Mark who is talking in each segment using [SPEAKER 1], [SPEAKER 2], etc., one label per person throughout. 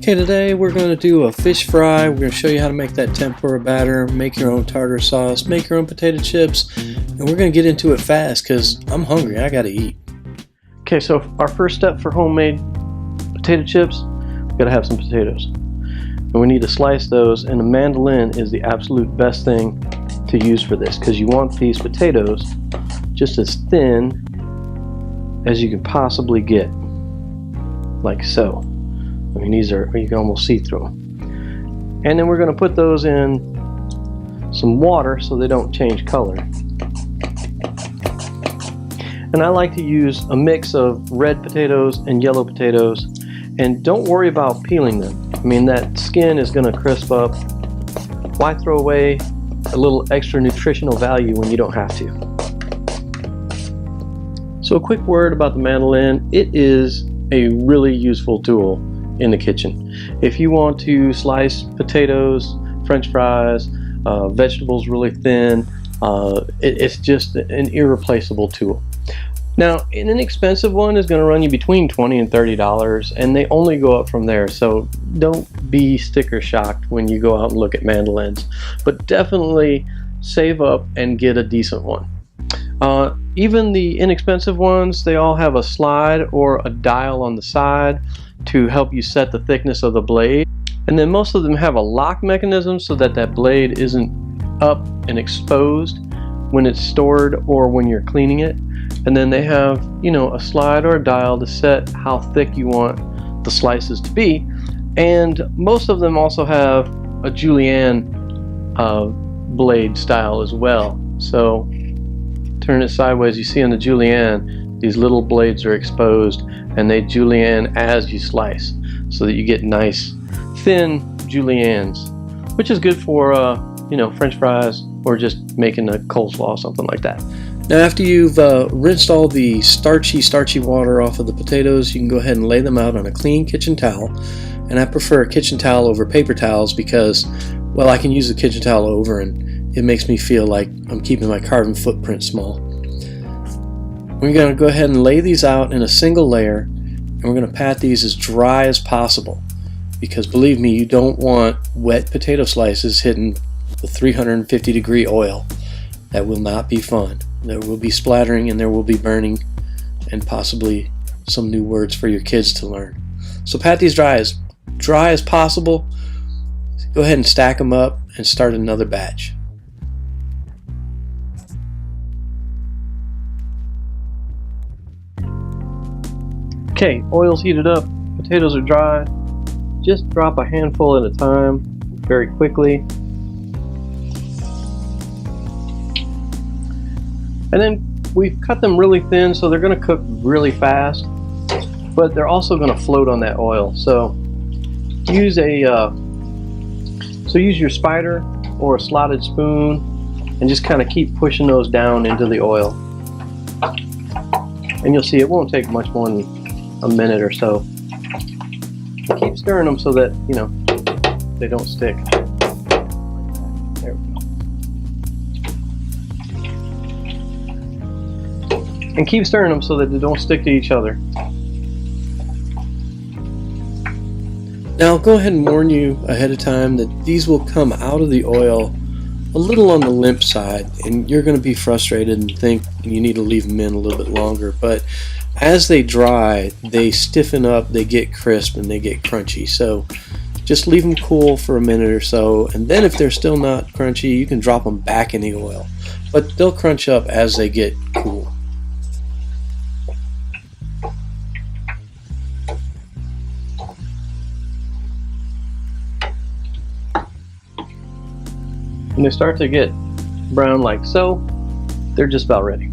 [SPEAKER 1] Okay, today we're going to do a fish fry. We're going to show you how to make that tempura batter, make your own tartar sauce, make your own potato chips, and we're going to get into it fast because I'm hungry. I got to eat. Okay, so our first step for homemade potato chips, we've got to have some potatoes. And we need to slice those, and a mandolin is the absolute best thing to use for this because you want these potatoes just as thin as you can possibly get, like so. I mean, these are, you can almost see through them. And then we're going to put those in some water so they don't change color. And I like to use a mix of red potatoes and yellow potatoes. And don't worry about peeling them. I mean, that skin is going to crisp up. Why throw away a little extra nutritional value when you don't have to? So a quick word about the mandolin. It is a really useful tool in the kitchen. If you want to slice potatoes, french fries, vegetables really thin, it's just an irreplaceable tool. Now, an inexpensive one is going to run you between $20 and $30, and they only go up from there, so don't be sticker shocked when you go out and look at mandolins, but definitely save up and get a decent one. Even the inexpensive ones, they all have a slide or a dial on the side to help you set the thickness of the blade, and then most of them have a lock mechanism so that that blade isn't up and exposed when it's stored or when you're cleaning it. And then they have, you know, a slide or a dial to set how thick you want the slices to be. And most of them also have a julienne blade style as well. So turn it sideways, you see on the julienne, these little blades are exposed and they julienne as you slice so that you get nice thin juliennes, which is good for you know, french fries or just making a coleslaw or something like that. Now after you've rinsed all the starchy water off of the potatoes, you can go ahead and lay them out on a clean kitchen towel. And I prefer a kitchen towel over paper towels because, well, I can use the kitchen towel over and it makes me feel like I'm keeping my carbon footprint small. We're going to go ahead and lay these out in a single layer, and we're going to pat these as dry as possible because, believe me, you don't want wet potato slices hitting the 350-degree oil. That will not be fun. There will be splattering and there will be burning and possibly some new words for your kids to learn. So pat these dry as possible. Go ahead and stack them up and start another batch. Okay, oil's heated up, potatoes are dry. Just drop a handful at a time very quickly. And then we've cut them really thin so they're going to cook really fast, but they're also going to float on that oil. So use your spider or a slotted spoon and just kind of keep pushing those down into the oil. And you'll see it won't take much more than a minute or so. Keep stirring them so that, you know, they don't stick. There we go. And keep stirring them so that they don't stick to each other. Now I'll go ahead and warn you ahead of time that these will come out of the oil a little on the limp side, and you're going to be frustrated and think you need to leave them in a little bit longer, but as they dry, they stiffen up, they get crisp, and they get crunchy. So just leave them cool for a minute or so, and then if they're still not crunchy, you can drop them back in the oil. But they'll crunch up as they get cool. When they start to get brown like so, they're just about ready.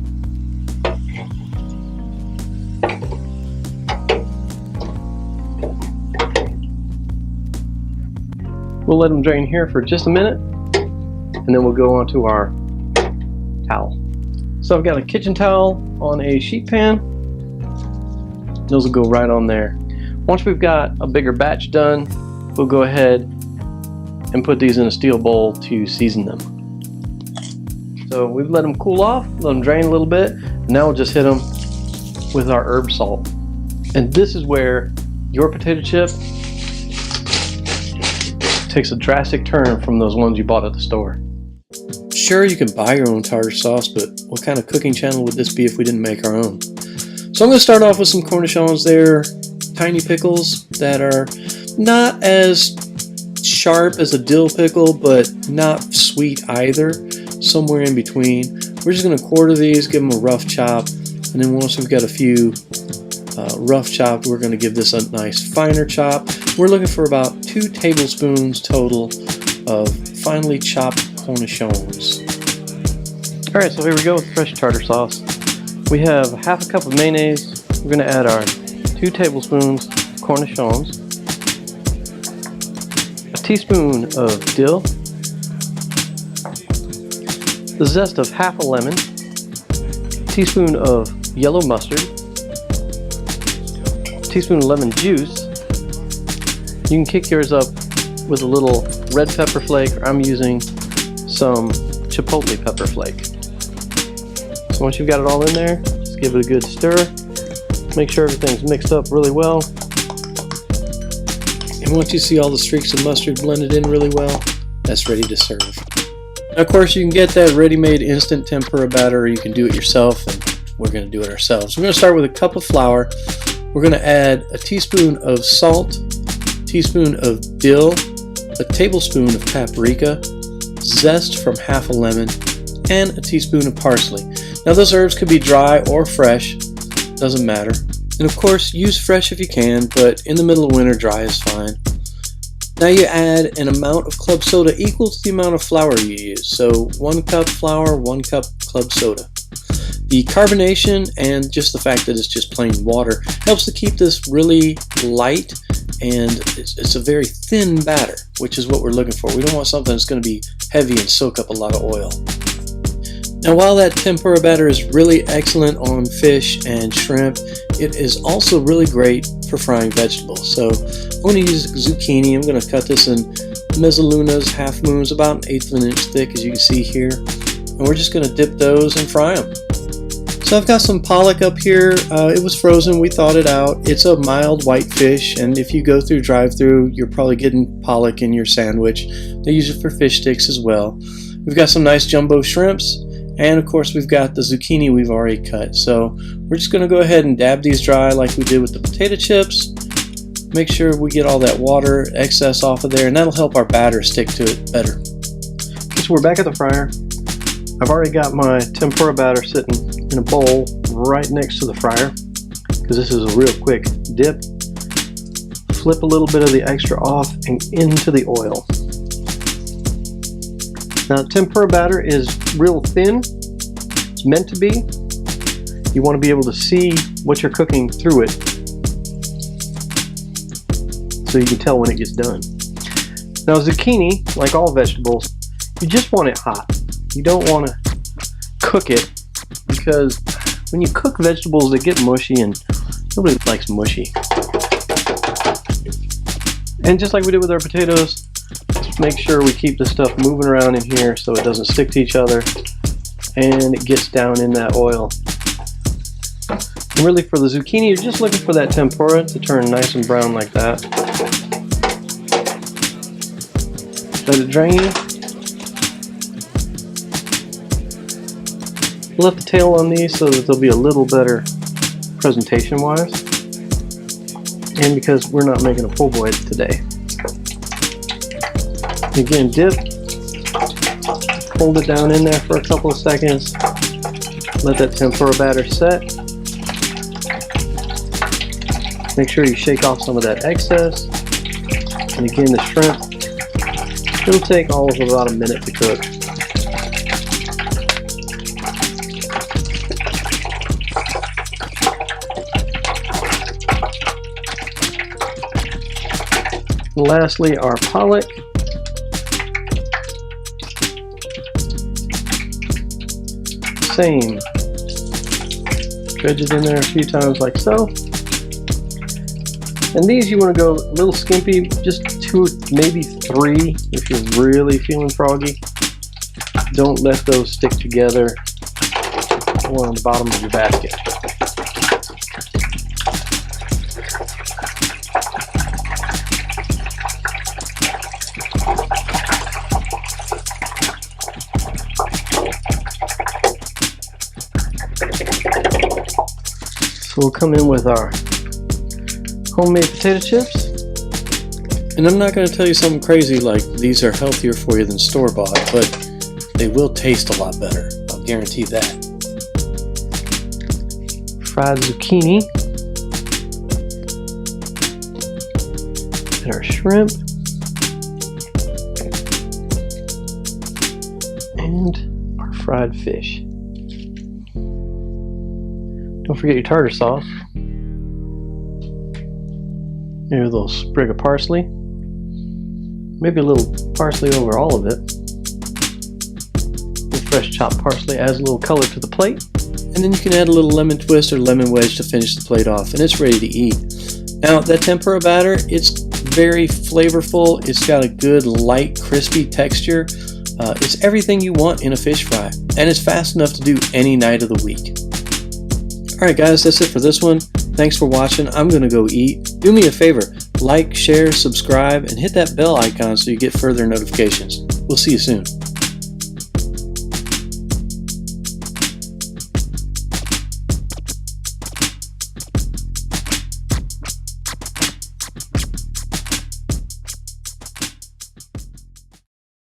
[SPEAKER 1] We'll let them drain here for just a minute, and then we'll go on to our towel. So I've got a kitchen towel on a sheet pan. Those will go right on there. Once we've got a bigger batch done, we'll go ahead and put these in a steel bowl to season them. So we've let them cool off, let them drain a little bit, and now we'll just hit them with our herb salt. And this is where your potato chip takes a drastic turn from those ones you bought at the store. Sure, you can buy your own tartar sauce, but what kind of cooking channel would this be if we didn't make our own? So I'm going to start off with some cornichons. They're tiny pickles that are not as sharp as a dill pickle, but not sweet either. Somewhere in between. We're just going to quarter these, give them a rough chop, and then once we've got a few rough chopped, we're going to give this a nice finer chop. We're looking for about 2 tablespoons total of finely chopped cornichons. Alright, so here we go with fresh tartar sauce. We have half a cup of mayonnaise. We're going to add our 2 tablespoons of cornichons, a teaspoon of dill, the zest of half a lemon, a teaspoon of yellow mustard, a teaspoon of lemon juice. You can kick yours up with a little red pepper flake, or I'm using some chipotle pepper flake. So once you've got it all in there, just give it a good stir. Make sure everything's mixed up really well. And once you see all the streaks of mustard blended in really well, that's ready to serve. Now, of course, you can get that ready-made instant tempura batter, or you can do it yourself, and we're going to do it ourselves. We're going to start with a cup of flour. We're going to add a teaspoon of salt, a teaspoon of dill, a tablespoon of paprika, zest from half a lemon, and a teaspoon of parsley. Now, those herbs could be dry or fresh, doesn't matter. And of course, use fresh if you can, but in the middle of winter, dry is fine. Now you add an amount of club soda equal to the amount of flour you use. So 1 cup flour, 1 cup club soda. The carbonation and just the fact that it's just plain water helps to keep this really light, and it's a very thin batter, which is what we're looking for. We don't want something that's going to be heavy and soak up a lot of oil. Now, while that tempura batter is really excellent on fish and shrimp, it is also really great for frying vegetables. So I'm going to use zucchini. I'm going to cut this in mezzalunas, half moons, about 1/8 of an inch thick, as you can see here. And we're just going to dip those and fry them. So I've got some pollock up here. It was frozen. We thawed it out. It's a mild white fish, and if you go through drive-through, you're probably getting pollock in your sandwich. They use it for fish sticks as well. We've got some nice jumbo shrimps. And of course, we've got the zucchini we've already cut. So we're just going to go ahead and dab these dry like we did with the potato chips. Make sure we get all that water excess off of there, and that'll help our batter stick to it better. Okay, so we're back at the fryer. I've already got my tempura batter sitting in a bowl right next to the fryer, because this is a real quick dip. Flip a little bit of the extra off and into the oil. Now, tempura batter is real thin. It's meant to be. You want to be able to see what you're cooking through it, so you can tell when it gets done. Now, zucchini, like all vegetables, you just want it hot. You don't want to cook it, because when you cook vegetables, they get mushy, and nobody likes mushy. And just like we did with our potatoes, make sure we keep the stuff moving around in here so it doesn't stick to each other and it gets down in that oil. And really, for the zucchini, you're just looking for that tempura to turn nice and brown like that. Let it drain. Left the tail on these so that they'll be a little better presentation wise, and because we're not making a po' boy today. Again, dip, hold it down in there for a couple of seconds, let that tempura batter set. Make sure you shake off some of that excess. And again, the shrimp, it'll take all of about a minute to cook. And lastly, our pollock. Same. Dredge it in there a few times like so. And these you want to go a little skimpy, just 2, maybe 3 if you're really feeling froggy. Don't let those stick together or on the bottom of your basket. We'll come in with our homemade potato chips. And I'm not going to tell you something crazy like these are healthier for you than store-bought, but they will taste a lot better. I'll guarantee that. Fried zucchini. And our shrimp. And our fried fish. Don't forget your tartar sauce. Maybe a little sprig of parsley. Maybe a little parsley over all of it. The fresh chopped parsley adds a little color to the plate. And then you can add a little lemon twist or lemon wedge to finish the plate off, and it's ready to eat. Now that tempura batter, it's very flavorful. It's got a good light crispy texture. It's everything you want in a fish fry, and it's fast enough to do any night of the week. Alright guys, that's it for this one. Thanks for watching. I'm going to go eat. Do me a favor, like, share, subscribe, and hit that bell icon so you get further notifications. We'll see you soon.